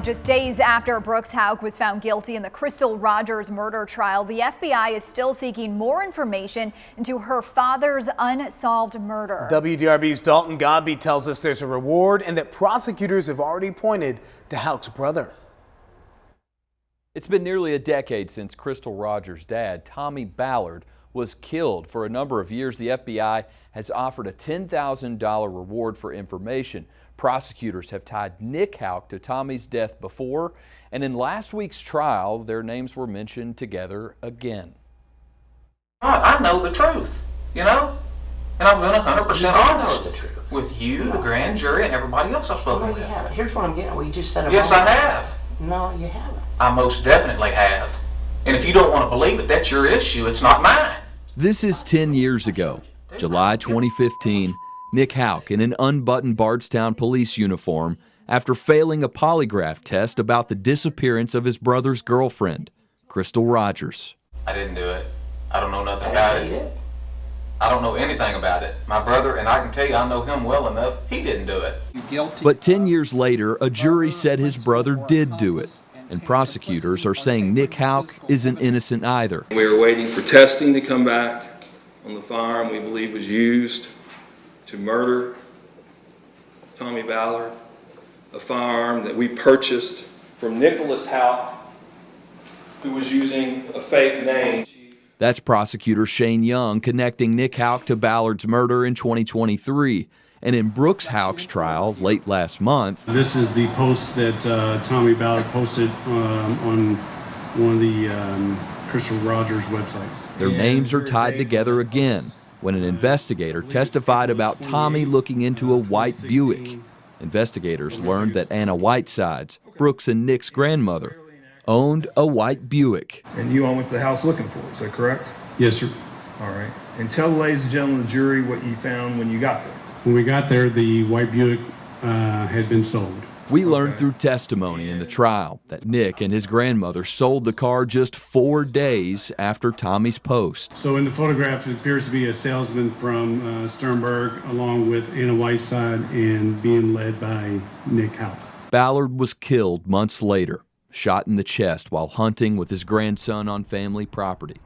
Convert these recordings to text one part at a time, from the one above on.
Just days after Brooks Hauk was found guilty in the Crystal Rogers murder trial, the FBI is still seeking more information into her father's unsolved murder. WDRB's Dalton Godby tells us there's a reward and that prosecutors have already pointed to Hauk's brother. It's been nearly a decade since Crystal Rogers' dad, Tommy Ballard, was killed. For a number of years, the FBI has offered a $10,000 reward for information. Prosecutors have tied Nick Hauk to Tommy's death before, and in last week's trial, their names were mentioned together again. I know the truth, you know, and I've been 100% honest with you, the grand jury, and everybody else I've spoken with. No, you haven't. Here's what I'm getting. Well, you just said it. Yes, I have. No, you haven't. I most definitely have. And if you don't want to believe it, that's your issue. It's not mine. This is 10 years ago, July 2015. Nick Hauk in an unbuttoned Bardstown police uniform after failing a polygraph test about the disappearance of his brother's girlfriend, Crystal Rogers. I didn't do it. I don't know nothing about it. I don't know anything about it. My brother, and I can tell you I know him well enough, he didn't do it. But 10 years later, a jury said his brother did do it. And prosecutors are saying Nick Hauk isn't innocent either. We are waiting for testing to come back on the firearm we believe was used to murder Tommy Ballard, a firearm that we purchased from Nicholas Hauk, who was using a fake name. That's prosecutor Shane Young connecting Nick Hauk to Ballard's murder in 2023. And in Brooks Hauk's trial late last month. This is the post that Tommy Ballard posted on one of the Crystal Rogers websites. Their names are tied together again when an investigator testified about Tommy looking into a white Buick. Investigators learned that Anna Whitesides, Brooks and Nick's grandmother, owned a white Buick. And you all went to the house looking for it, is that correct? Yes, sir. All right. And tell the ladies and gentlemen of the jury what you found when you got there. When we got there, the white Buick had been sold. We learned through testimony in the trial that Nick and his grandmother sold the car just 4 days after Tommy's post. So in the photograph, it appears to be a salesman from Sternberg along with Anna Whiteside and being led by Nick Hauk. Ballard was killed months later, shot in the chest while hunting with his grandson on family property.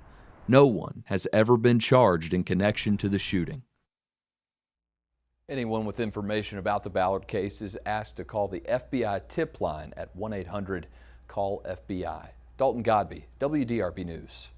No one has ever been charged in connection to the shooting. Anyone with information about the Ballard case is asked to call the FBI tip line at 1-800-CALL-FBI. Dalton Godby, WDRB News.